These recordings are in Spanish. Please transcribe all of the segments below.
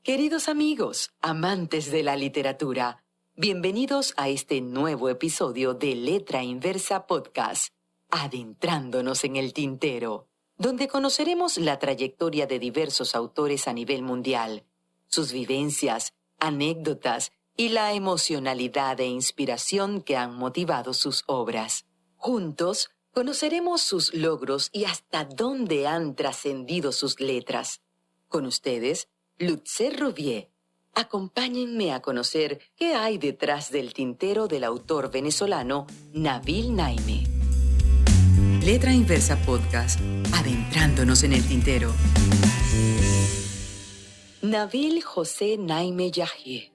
Queridos amigos, amantes de la literatura, bienvenidos a este nuevo episodio de Letra Inversa Podcast, adentrándonos en el tintero, donde conoceremos la trayectoria de diversos autores a nivel mundial, sus vivencias, anécdotas y la emocionalidad e inspiración que han motivado sus obras. Juntos, conoceremos sus logros y hasta dónde han trascendido sus letras. Con ustedes, Lutze Rouvier. Acompáñenme a conocer qué hay detrás del tintero del autor venezolano Nabil Naime. Letra Inversa Podcast, adentrándonos en el tintero. Nabil José Naime Yahie,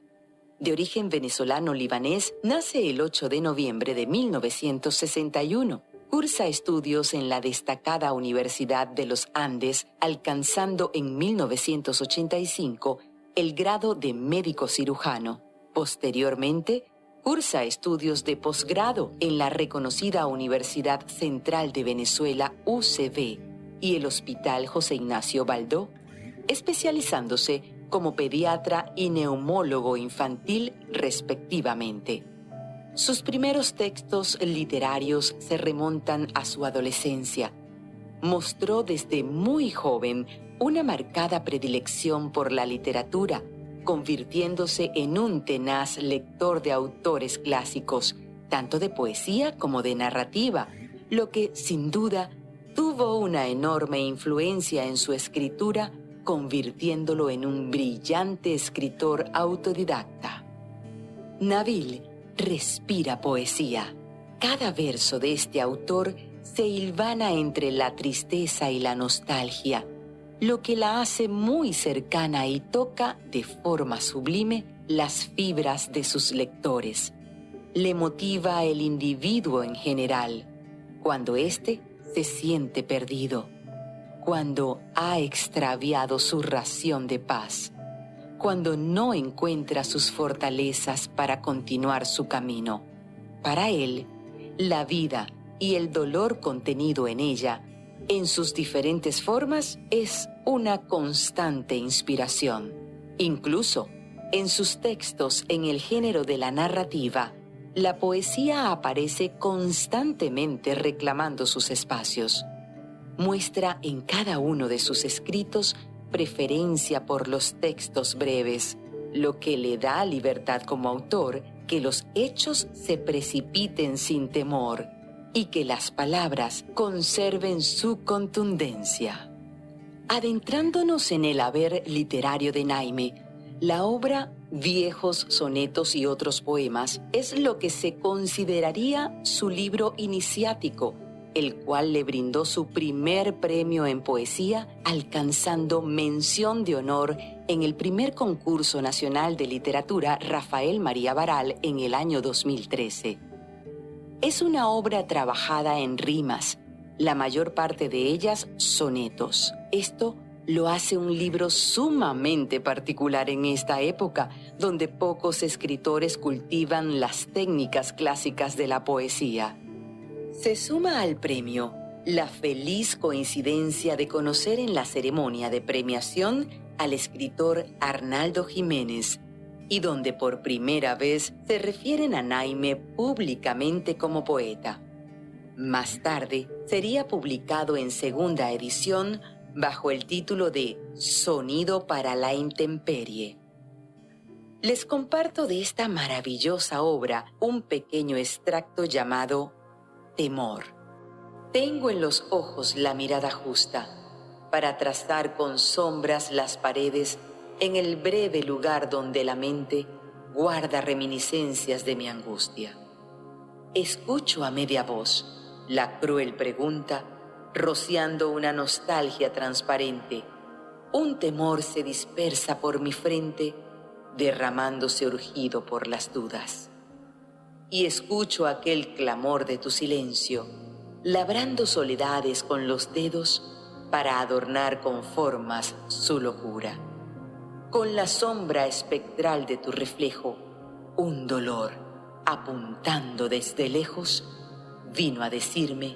de origen venezolano-libanés, nace el 8 de noviembre de 1961. Cursa estudios en la destacada Universidad de los Andes, alcanzando en 1985 el grado de médico cirujano. Posteriormente, cursa estudios de posgrado en la reconocida Universidad Central de Venezuela, UCV, y el Hospital José Ignacio Baldó, especializándose como pediatra y neumólogo infantil respectivamente. Sus primeros textos literarios se remontan a su adolescencia. Mostró desde muy joven una marcada predilección por la literatura, convirtiéndose en un tenaz lector de autores clásicos, tanto de poesía como de narrativa, lo que, sin duda, tuvo una enorme influencia en su escritura, convirtiéndolo en un brillante escritor autodidacta. Nabil respira poesía. Cada verso de este autor se hilvana entre la tristeza y la nostalgia, lo que la hace muy cercana y toca de forma sublime las fibras de sus lectores. Le motiva el individuo en general, cuando éste se siente perdido, cuando ha extraviado su ración de paz, cuando no encuentra sus fortalezas para continuar su camino. Para él, la vida y el dolor contenido en ella, en sus diferentes formas, es una constante inspiración. Incluso, en sus textos en el género de la narrativa, la poesía aparece constantemente reclamando sus espacios. Muestra en cada uno de sus escritos preferencia por los textos breves, lo que le da libertad como autor, que los hechos se precipiten sin temor y que las palabras conserven su contundencia. Adentrándonos en el haber literario de Naime, la obra Viejos sonetos y otros poemas es lo que se consideraría su libro iniciático, el cual le brindó su primer premio en poesía, alcanzando mención de honor en el primer concurso nacional de literatura Rafael María Baral en el año 2013. Es una obra trabajada en rimas, la mayor parte de ellas sonetos. Esto lo hace un libro sumamente particular en esta época, donde pocos escritores cultivan las técnicas clásicas de la poesía. Se suma al premio la feliz coincidencia de conocer en la ceremonia de premiación al escritor Arnaldo Jiménez, y donde por primera vez se refieren a Naime públicamente como poeta. Más tarde sería publicado en segunda edición bajo el título de Sonido para la Intemperie. Les comparto de esta maravillosa obra un pequeño extracto llamado Temor. Tengo en los ojos la mirada justa para trazar con sombras las paredes en el breve lugar donde la mente guarda reminiscencias de mi angustia. Escucho a media voz la cruel pregunta, rociando una nostalgia transparente. Un temor se dispersa por mi frente, derramándose urgido por las dudas. Y escucho aquel clamor de tu silencio, labrando soledades con los dedos para adornar con formas su locura. Con la sombra espectral de tu reflejo, un dolor, apuntando desde lejos, vino a decirme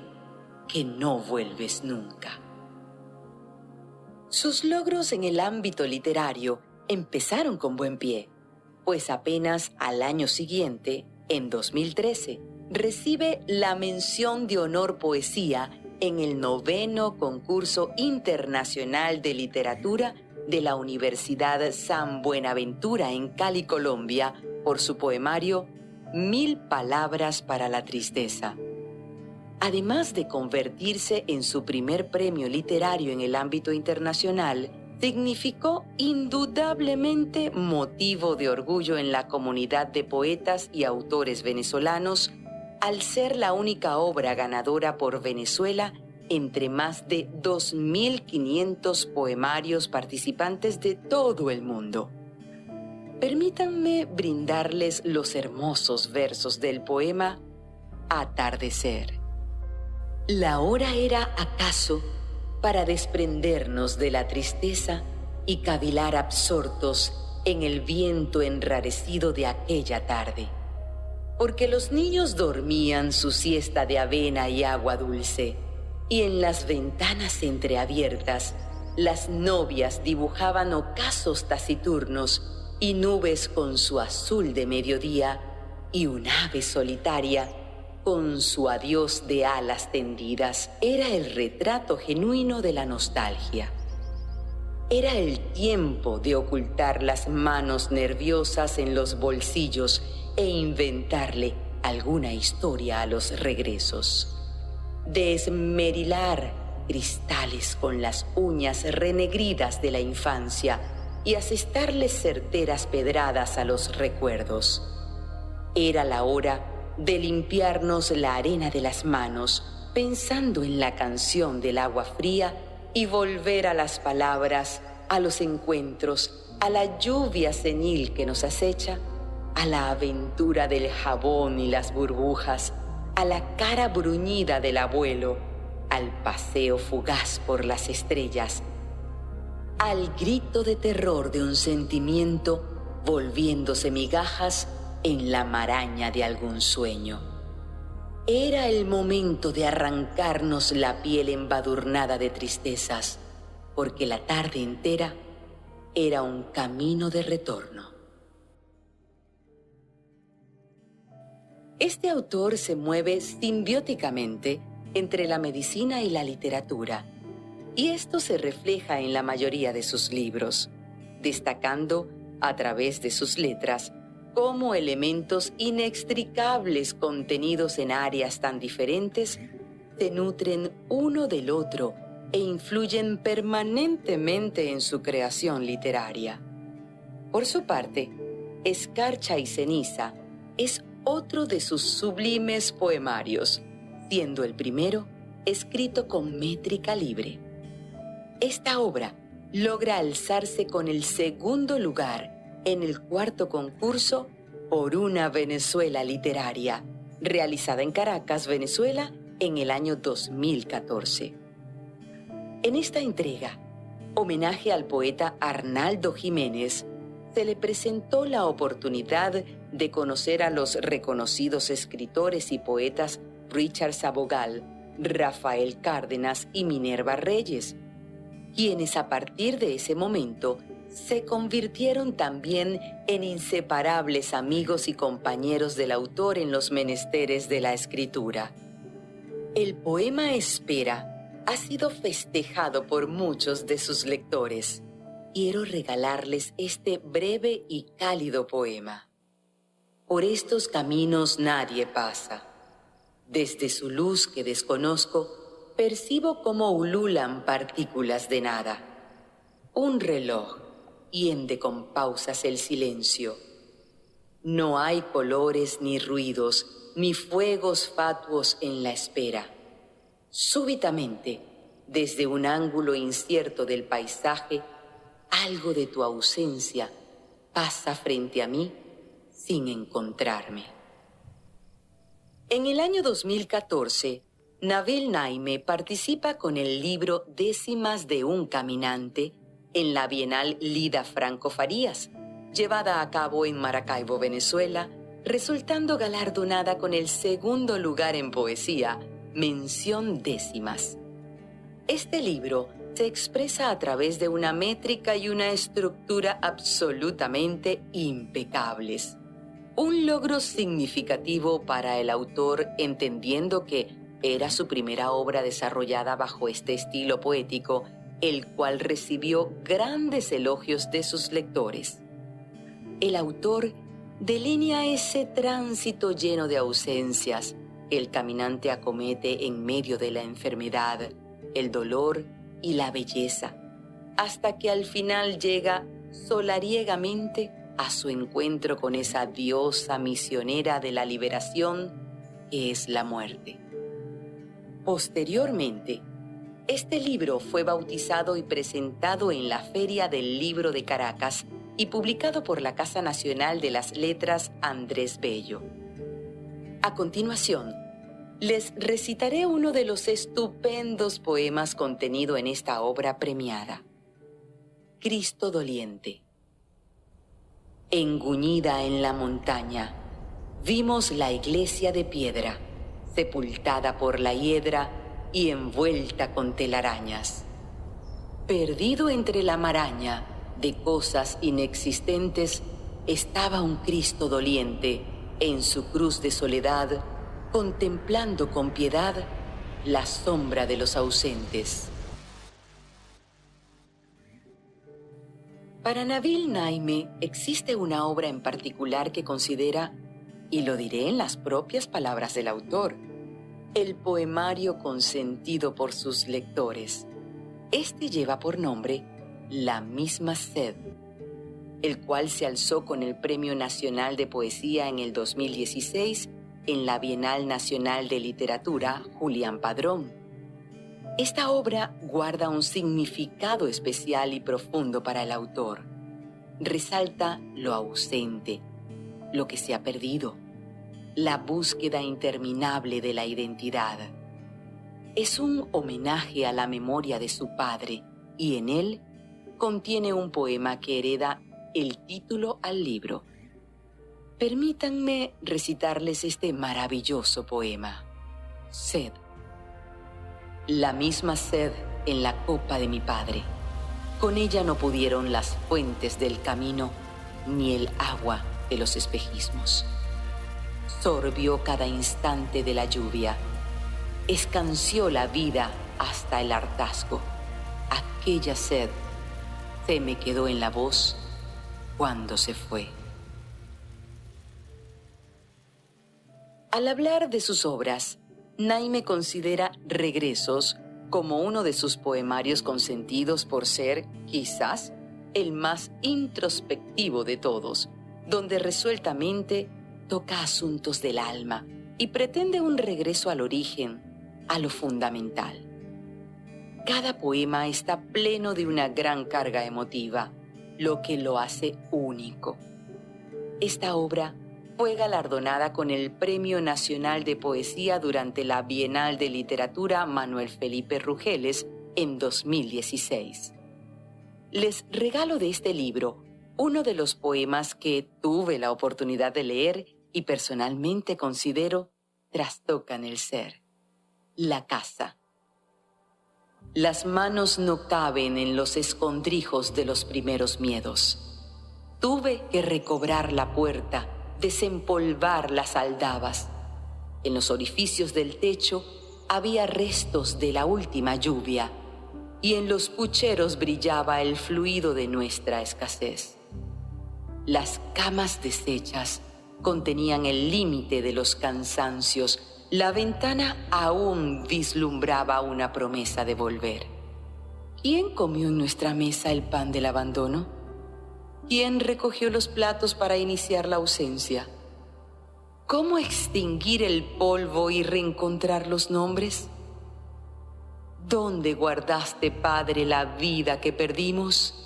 que no vuelves nunca. Sus logros en el ámbito literario empezaron con buen pie, pues apenas al año siguiente, en 2013, recibe la mención de honor poesía en el 9º Concurso Internacional de Literatura de la Universidad San Buenaventura en Cali, Colombia, por su poemario 1000 palabras para la tristeza. Además de convertirse en su primer premio literario en el ámbito internacional, significó indudablemente motivo de orgullo en la comunidad de poetas y autores venezolanos al ser la única obra ganadora por Venezuela entre más de 2.500 poemarios participantes de todo el mundo. Permítanme brindarles los hermosos versos del poema Atardecer. La hora era acaso para desprendernos de la tristeza y cavilar absortos en el viento enrarecido de aquella tarde, porque los niños dormían su siesta de avena y agua dulce, y en las ventanas entreabiertas las novias dibujaban ocasos taciturnos y nubes con su azul de mediodía, y un ave solitaria con su adiós de alas tendidas era el retrato genuino de la nostalgia. Era el tiempo de ocultar las manos nerviosas en los bolsillos e inventarle alguna historia a los regresos. De esmerilar cristales con las uñas renegridas de la infancia y asestarles certeras pedradas a los recuerdos. Era la hora de limpiarnos la arena de las manos, pensando en la canción del agua fría y volver a las palabras, a los encuentros, a la lluvia senil que nos acecha, a la aventura del jabón y las burbujas, a la cara bruñida del abuelo, al paseo fugaz por las estrellas, al grito de terror de un sentimiento volviéndose migajas en la maraña de algún sueño. Era el momento de arrancarnos la piel embadurnada de tristezas, porque la tarde entera era un camino de retorno. Este autor se mueve simbióticamente entre la medicina y la literatura, y esto se refleja en la mayoría de sus libros, destacando a través de sus letras cómo elementos inextricables contenidos en áreas tan diferentes se nutren uno del otro e influyen permanentemente en su creación literaria. Por su parte, Escarcha y ceniza es otro de sus sublimes poemarios, siendo el primero escrito con métrica libre. Esta obra logra alzarse con el segundo lugar en el 4º concurso Por una Venezuela literaria, realizada en Caracas, Venezuela, en el año 2014. En esta entrega, homenaje al poeta Arnaldo Jiménez, se le presentó la oportunidad de conocer a los reconocidos escritores y poetas Richard Sabogal, Rafael Cárdenas y Minerva Reyes, quienes a partir de ese momento se convirtieron también en inseparables amigos y compañeros del autor en los menesteres de la escritura. El poema Espera ha sido festejado por muchos de sus lectores. Quiero regalarles este breve y cálido poema. Por estos caminos nadie pasa. Desde su luz que desconozco, percibo cómo ululan partículas de nada. Un reloj hiende con pausas el silencio. No hay colores ni ruidos, ni fuegos fatuos en la espera. Súbitamente, desde un ángulo incierto del paisaje, algo de tu ausencia pasa frente a mí sin encontrarme. En el año 2014, Nabil Naime participa con el libro Décimas de un caminante en la Bienal Lida Franco Farías, llevada a cabo en Maracaibo, Venezuela, resultando galardonada con el segundo lugar en poesía, mención décimas. Este libro se expresa a través de una métrica y una estructura absolutamente impecables. Un logro significativo para el autor, entendiendo que era su primera obra desarrollada bajo este estilo poético, el cual recibió grandes elogios de sus lectores. El autor delinea ese tránsito lleno de ausencias que el caminante acomete en medio de la enfermedad, el dolor y la belleza, hasta que al final llega solariegamente a su encuentro con esa diosa misionera de la liberación que es la muerte. Posteriormente, este libro fue bautizado y presentado en la Feria del Libro de Caracas y publicado por la Casa Nacional de las Letras Andrés Bello. A continuación, les recitaré uno de los estupendos poemas contenido en esta obra premiada. Cristo doliente. Enguñida en la montaña, vimos la iglesia de piedra, sepultada por la hiedra y envuelta con telarañas. Perdido entre la maraña de cosas inexistentes, estaba un Cristo doliente en su cruz de soledad, contemplando con piedad la sombra de los ausentes. Para Nabil Naime existe una obra en particular que considera, y lo diré en las propias palabras del autor, el poemario consentido por sus lectores. Este lleva por nombre La misma sed, el cual se alzó con el Premio Nacional de Poesía en el 2016 en la Bienal Nacional de Literatura Julián Padrón. Esta obra guarda un significado especial y profundo para el autor. Resalta lo ausente, lo que se ha perdido, la búsqueda interminable de la identidad. Es un homenaje a la memoria de su padre y en él contiene un poema que hereda el título al libro. Permítanme recitarles este maravilloso poema. Sed. La misma sed en la copa de mi padre. Con ella no pudieron las fuentes del camino ni el agua de los espejismos. Sorbió cada instante de la lluvia. Escanció la vida hasta el hartazgo. Aquella sed se me quedó en la voz cuando se fue. Al hablar de sus obras, Naime considera Regresos como uno de sus poemarios consentidos por ser, quizás, el más introspectivo de todos, donde resueltamente toca asuntos del alma y pretende un regreso al origen, a lo fundamental. Cada poema está pleno de una gran carga emotiva, lo que lo hace único. Esta obra fue galardonada con el Premio Nacional de Poesía durante la Bienal de Literatura Manuel Felipe Rugeles en 2016. Les regalo de este libro uno de los poemas que tuve la oportunidad de leer y personalmente considero trastocan el ser. La casa. Las manos no caben en los escondrijos de los primeros miedos. Tuve que recobrar la puerta, desempolvar las aldabas. En los orificios del techo había restos de la última lluvia y en los pucheros brillaba el fluido de nuestra escasez. Las camas deshechas contenían el límite de los cansancios. La ventana aún vislumbraba una promesa de volver. ¿Quién comió en nuestra mesa el pan del abandono? ¿Quién recogió los platos para iniciar la ausencia? ¿Cómo extinguir el polvo y reencontrar los nombres? ¿Dónde guardaste, Padre, la vida que perdimos?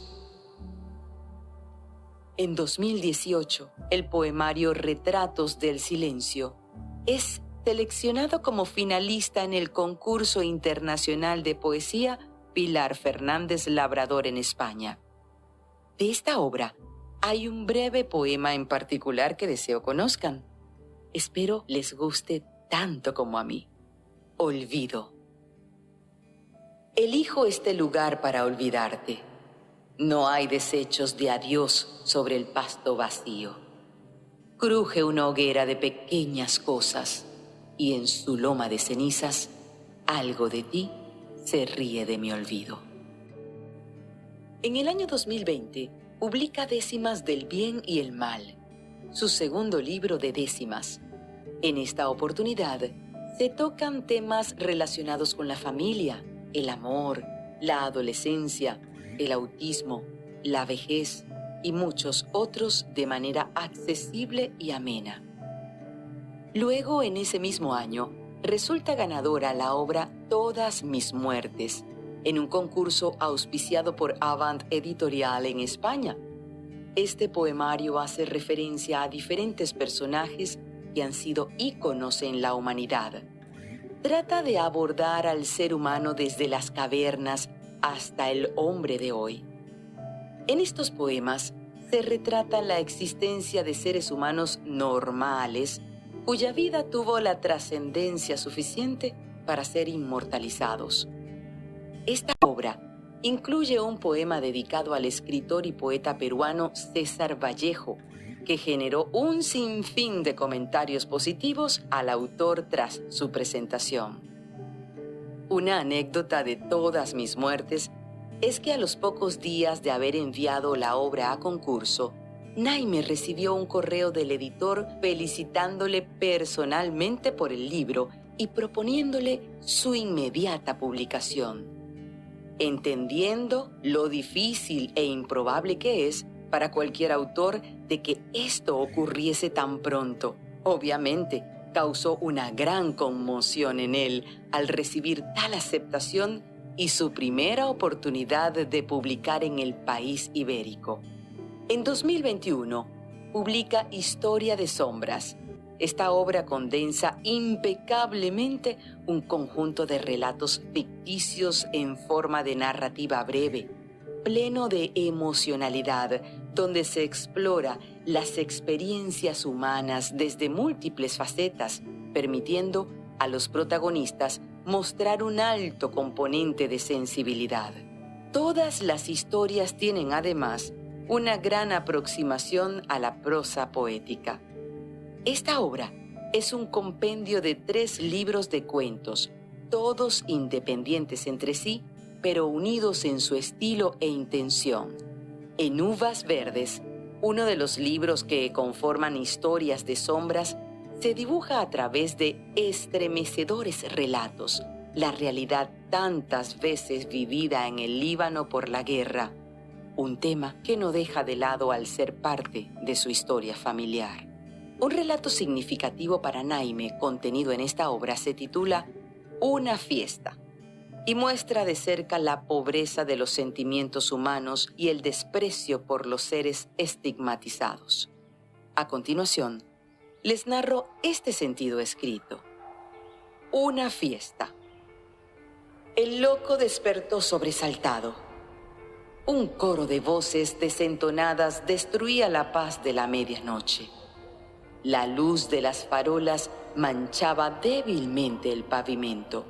En 2018, el poemario Retratos del Silencio es seleccionado como finalista en el Concurso Internacional de Poesía Pilar Fernández Labrador en España. De esta obra hay un breve poema en particular que deseo conozcan. Espero les guste tanto como a mí. Olvido. Elijo este lugar para olvidarte. No hay desechos de adiós sobre el pasto vacío. Cruje una hoguera de pequeñas cosas y en su loma de cenizas algo de ti se ríe de mi olvido. En el año 2020 publica Décimas del Bien y el Mal, su segundo libro de décimas. En esta oportunidad se tocan temas relacionados con la familia, el amor, la adolescencia, el autismo, la vejez y muchos otros de manera accesible y amena. Luego, en ese mismo año, resulta ganadora la obra Todas mis muertes, en un concurso auspiciado por Avant Editorial en España. Este poemario hace referencia a diferentes personajes que han sido íconos en la humanidad. Trata de abordar al ser humano desde las cavernas hasta el hombre de hoy. En estos poemas se retrata la existencia de seres humanos normales cuya vida tuvo la trascendencia suficiente para ser inmortalizados. Esta obra incluye un poema dedicado al escritor y poeta peruano César Vallejo, que generó un sinfín de comentarios positivos al autor tras su presentación. Una anécdota de Todas mis muertes es que a los pocos días de haber enviado la obra a concurso, Naime recibió un correo del editor felicitándole personalmente por el libro y proponiéndole su inmediata publicación. Entendiendo lo difícil e improbable que es para cualquier autor de que esto ocurriese tan pronto, obviamente causó una gran conmoción en él al recibir tal aceptación y su primera oportunidad de publicar en el país ibérico. En 2021, publica Historia de sombras. Esta obra condensa impecablemente un conjunto de relatos ficticios en forma de narrativa breve, pleno de emocionalidad, donde se explora las experiencias humanas desde múltiples facetas, permitiendo a los protagonistas mostrar un alto componente de sensibilidad. Todas las historias tienen además una gran aproximación a la prosa poética. Esta obra es un compendio de 3 libros de cuentos, todos independientes entre sí, pero unidos en su estilo e intención. En Uvas Verdes, uno de los libros que conforman Historias de sombras, se dibuja a través de estremecedores relatos la realidad tantas veces vivida en el Líbano por la guerra, un tema que no deja de lado al ser parte de su historia familiar. Un relato significativo para Naime contenido en esta obra se titula Una fiesta y muestra de cerca la pobreza de los sentimientos humanos y el desprecio por los seres estigmatizados. A continuación, les narro este sentido escrito. Una fiesta. El loco despertó sobresaltado. Un coro de voces desentonadas destruía la paz de la medianoche. La luz de las farolas manchaba débilmente el pavimento.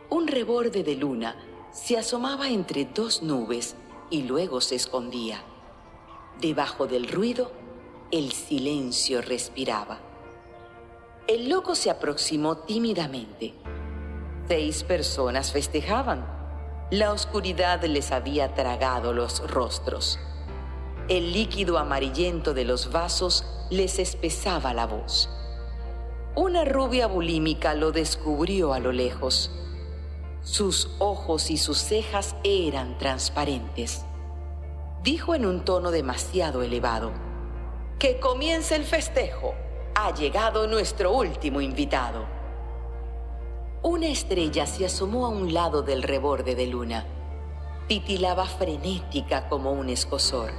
Un reborde de luna se asomaba entre 2 nubes y luego se escondía. Debajo del ruido, el silencio respiraba. El loco se aproximó tímidamente. 6 personas festejaban. La oscuridad les había tragado los rostros. El líquido amarillento de los vasos les espesaba la voz. Una rubia bulímica lo descubrió a lo lejos. Sus ojos y sus cejas eran transparentes. Dijo en un tono demasiado elevado: ¡Que comience el festejo! Ha llegado nuestro último invitado. Una estrella se asomó a un lado del reborde de luna. Titilaba frenética como un escozor.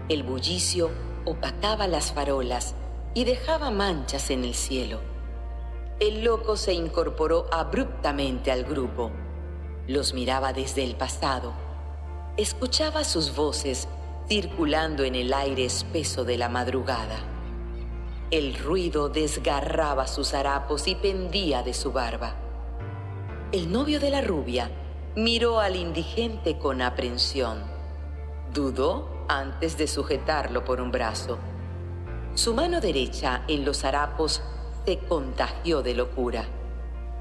El bullicio opacaba las farolas y dejaba manchas en el cielo. El loco se incorporó abruptamente al grupo. Los miraba desde el pasado. Escuchaba sus voces circulando en el aire espeso de la madrugada. El ruido desgarraba sus harapos y pendía de su barba. El novio de la rubia Miró al indigente con aprensión. Dudó antes de sujetarlo por un brazo. Su mano derecha en los harapos se contagió de locura.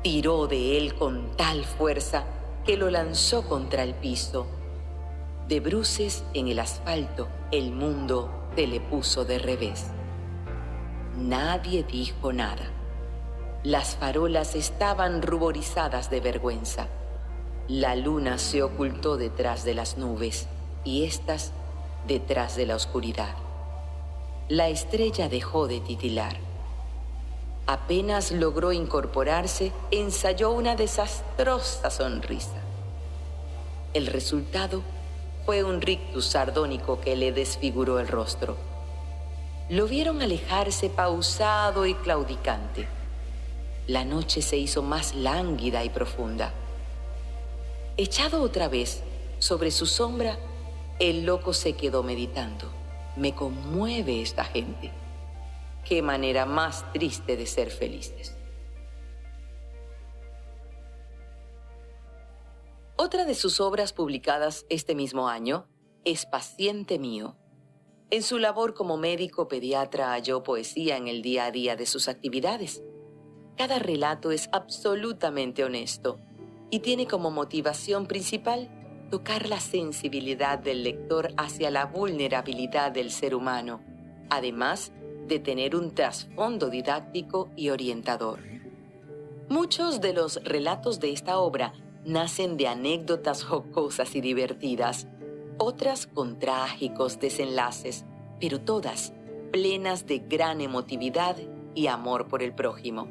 Tiró de él con tal fuerza que lo lanzó contra el piso. De bruces en el asfalto, el mundo se le puso de revés. Nadie dijo nada. Las farolas estaban ruborizadas de vergüenza. La luna se ocultó detrás de las nubes y éstas detrás de la oscuridad. La estrella dejó de titilar. Apenas logró incorporarse, ensayó una desastrosa sonrisa. El resultado fue un rictus sardónico que le desfiguró el rostro. Lo vieron alejarse pausado y claudicante. La noche se hizo más lánguida y profunda. Echado otra vez sobre su sombra, el loco se quedó meditando. Me conmueve esta gente. Qué manera más triste de ser felices. Otra de sus obras publicadas este mismo año es Paciente mío. En su labor como médico pediatra halló poesía en el día a día de sus actividades. Cada relato es absolutamente honesto y tiene como motivación principal tocar la sensibilidad del lector hacia la vulnerabilidad del ser humano, además de tener un trasfondo didáctico y orientador. Muchos de los relatos de esta obra nacen de anécdotas jocosas y divertidas, otras con trágicos desenlaces, pero todas plenas de gran emotividad y amor por el prójimo.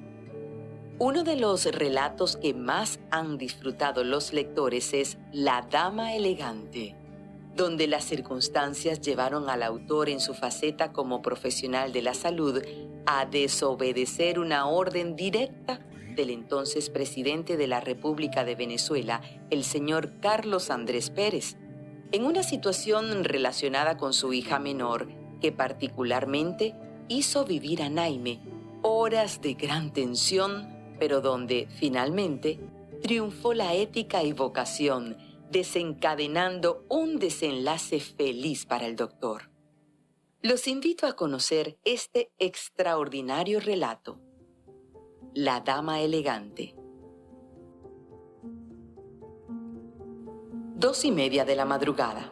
Uno de los relatos que más han disfrutado los lectores es La Dama Elegante, donde las circunstancias llevaron al autor en su faceta como profesional de la salud a desobedecer una orden directa del entonces presidente de la República de Venezuela, el señor Carlos Andrés Pérez, en una situación relacionada con su hija menor, que particularmente hizo vivir a Naime horas de gran tensión, pero donde, finalmente, triunfó la ética y vocación, desencadenando un desenlace feliz para el doctor. Los invito a conocer este extraordinario relato. La Dama Elegante. 2:30 de la madrugada.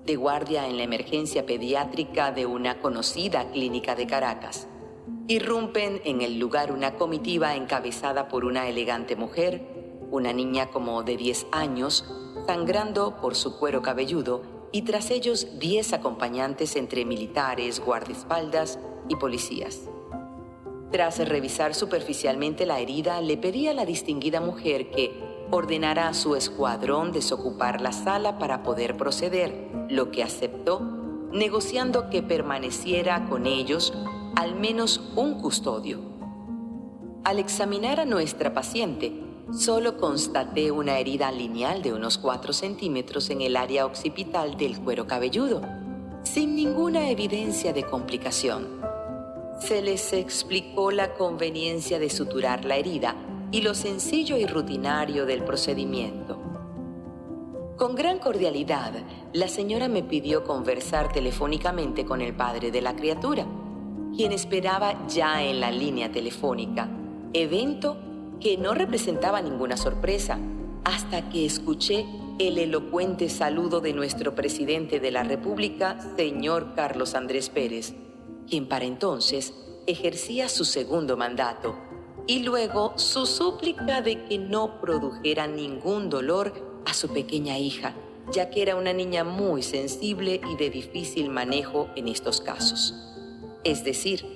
De guardia en la emergencia pediátrica de una conocida clínica de Caracas. Irrumpen en el lugar una comitiva encabezada por una elegante mujer, una niña como de 10 años, sangrando por su cuero cabelludo, y tras ellos 10 acompañantes entre militares, guardaespaldas y policías. Tras revisar superficialmente la herida, le pedí a la distinguida mujer que ordenara a su escuadrón desocupar la sala para poder proceder, lo que aceptó, negociando que permaneciera con ellos al menos un custodio. Al examinar a nuestra paciente, solo constaté una herida lineal de unos 4 centímetros en el área occipital del cuero cabelludo, sin ninguna evidencia de complicación. Se les explicó la conveniencia de suturar la herida y lo sencillo y rutinario del procedimiento. Con gran cordialidad, la señora me pidió conversar telefónicamente con el padre de la criatura, quien esperaba ya en la línea telefónica, evento que no representaba ninguna sorpresa, hasta que escuché el elocuente saludo de nuestro presidente de la República, señor Carlos Andrés Pérez, quien para entonces ejercía su segundo mandato, y luego su súplica de que no produjera ningún dolor a su pequeña hija, ya que era una niña muy sensible y de difícil manejo en estos casos. Es decir,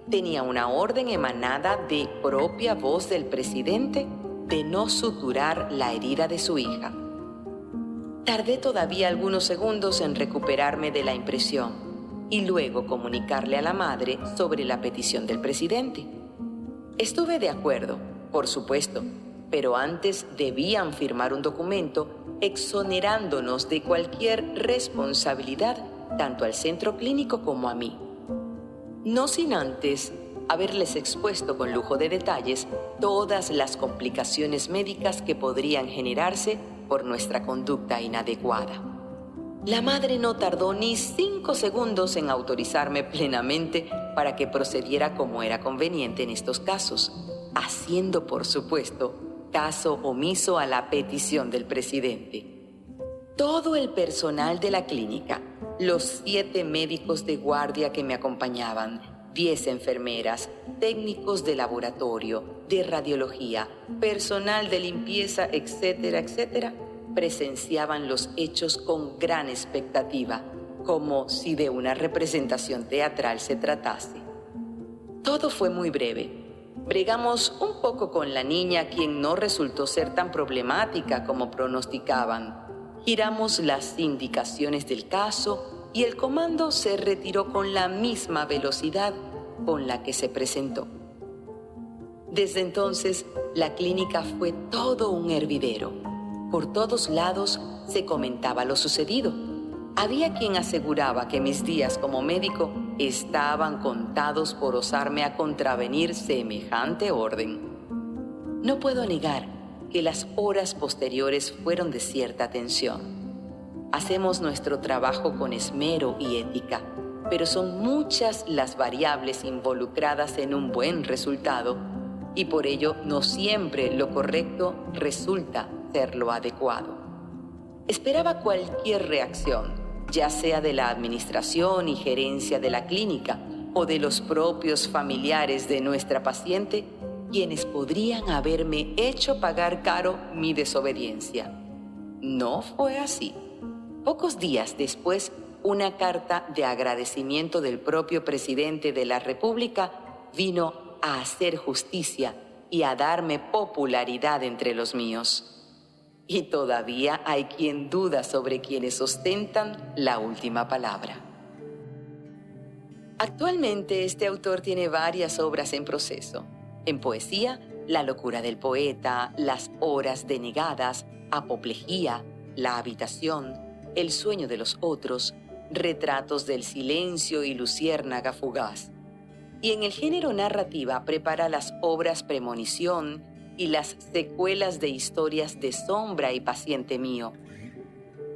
tenía una orden emanada de propia voz del presidente de no suturar la herida de su hija. Tardé todavía algunos segundos en recuperarme de la impresión y luego comunicarle a la madre sobre la petición del presidente. Estuve de acuerdo, por supuesto, pero antes debían firmar un documento exonerándonos de cualquier responsabilidad, tanto al centro clínico como a mí. No sin antes haberles expuesto con lujo de detalles todas las complicaciones médicas que podrían generarse por nuestra conducta inadecuada. La madre no tardó ni 5 segundos en autorizarme plenamente para que procediera como era conveniente en estos casos, haciendo, por supuesto, caso omiso a la petición del presidente. Todo el personal de la clínica, los 7 médicos de guardia que me acompañaban, 10 enfermeras, técnicos de laboratorio, de radiología, personal de limpieza, etcétera, etcétera, presenciaban los hechos con gran expectativa, como si de una representación teatral se tratase. Todo fue muy breve. Bregamos un poco con la niña, quien no resultó ser tan problemática como pronosticaban. Giramos las indicaciones del caso y el comando se retiró con la misma velocidad con la que se presentó. Desde entonces, la clínica fue todo un hervidero. Por todos lados se comentaba lo sucedido. Había quien aseguraba que mis días como médico estaban contados por osarme a contravenir semejante orden. No puedo negar que las horas posteriores fueron de cierta tensión. Hacemos nuestro trabajo con esmero y ética, pero son muchas las variables involucradas en un buen resultado y por ello no siempre lo correcto resulta ser lo adecuado. Esperaba cualquier reacción, ya sea de la administración y gerencia de la clínica o de los propios familiares de nuestra paciente, quienes podrían haberme hecho pagar caro mi desobediencia. No fue así. Pocos días después, una carta de agradecimiento del propio presidente de la República vino a hacer justicia y a darme popularidad entre los míos. Y todavía hay quien duda sobre quienes ostentan la última palabra. Actualmente este autor tiene varias obras en proceso. En poesía, La locura del poeta, Las horas denegadas, Apoplejía, La habitación, El sueño de los otros, Retratos del silencio y Luciérnaga fugaz. Y en el género narrativa prepara las obras Premonición y las secuelas de historias de Sombra y Paciente mío.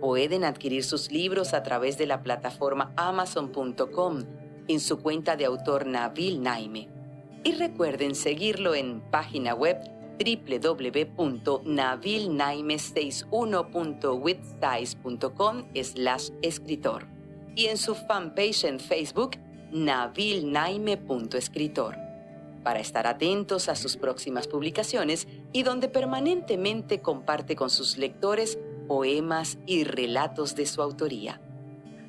Pueden adquirir sus libros a través de la plataforma Amazon.com en su cuenta de autor Nabil Naime. Y recuerden seguirlo en página web www.nabilnaime61.withsize.com/escritor y en su fanpage en Facebook nabilnaime.escritor, para estar atentos a sus próximas publicaciones y donde permanentemente comparte con sus lectores poemas y relatos de su autoría.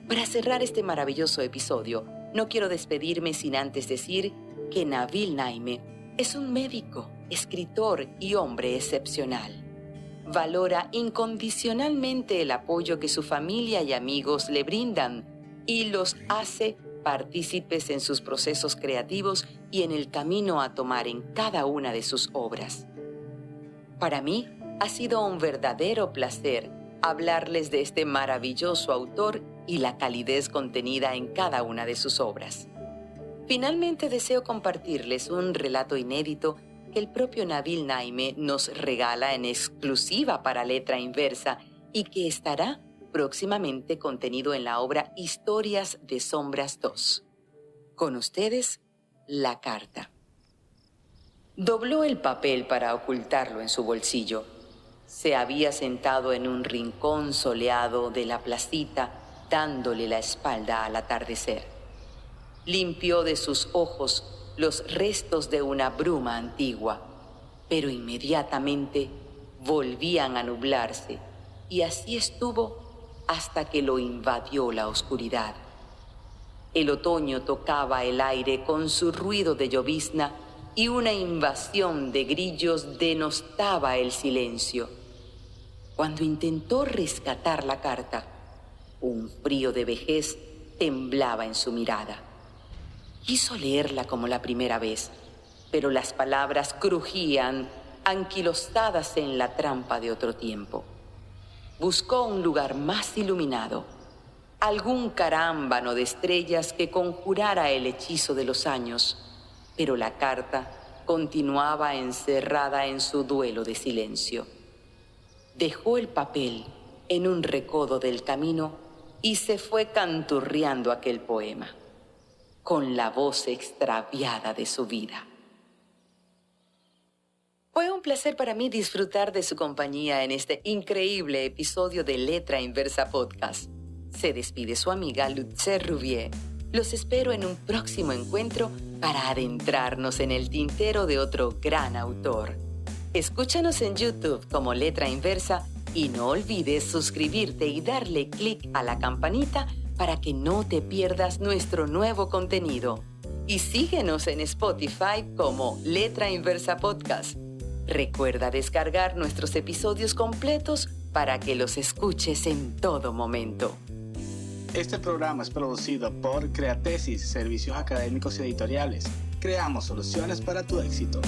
Para cerrar este maravilloso episodio, no quiero despedirme sin antes decir que Nabil Naime es un médico, escritor y hombre excepcional. Valora incondicionalmente el apoyo que su familia y amigos le brindan y los hace partícipes en sus procesos creativos y en el camino a tomar en cada una de sus obras. Para mí ha sido un verdadero placer hablarles de este maravilloso autor y la calidez contenida en cada una de sus obras. Finalmente deseo compartirles un relato inédito que el propio Nabil Naime nos regala en exclusiva para Letra Inversa y que estará próximamente contenido en la obra Historias de Sombras 2. Con ustedes, La carta. Dobló el papel para ocultarlo en su bolsillo. Se había sentado en un rincón soleado de la placita, dándole la espalda al atardecer. Limpió de sus ojos los restos de una bruma antigua, pero inmediatamente volvían a nublarse, y así estuvo hasta que lo invadió la oscuridad. El otoño tocaba el aire con su ruido de llovizna y una invasión de grillos denostaba el silencio. Cuando intentó rescatar la carta, un frío de vejez temblaba en su mirada. Quiso leerla como la primera vez, pero las palabras crujían, anquilosadas en la trampa de otro tiempo. Buscó un lugar más iluminado, algún carámbano de estrellas que conjurara el hechizo de los años, pero la carta continuaba encerrada en su duelo de silencio. dejó el papel en un recodo del camino y se fue canturreando aquel poema, con la voz extraviada de su vida. Fue un placer para mí disfrutar de su compañía en este increíble episodio de Letra Inversa Podcast. Se despide su amiga Lutzer Rouvier. Los espero en un próximo encuentro para adentrarnos en el tintero de otro gran autor. Escúchanos en YouTube como Letra Inversa y no olvides suscribirte y darle clic a la campanita para que no te pierdas nuestro nuevo contenido. Y síguenos en Spotify como Letra Inversa Podcast. Recuerda descargar nuestros episodios completos para que los escuches en todo momento. Este programa es producido por Createsis, Servicios Académicos y Editoriales. Creamos soluciones para tu éxito.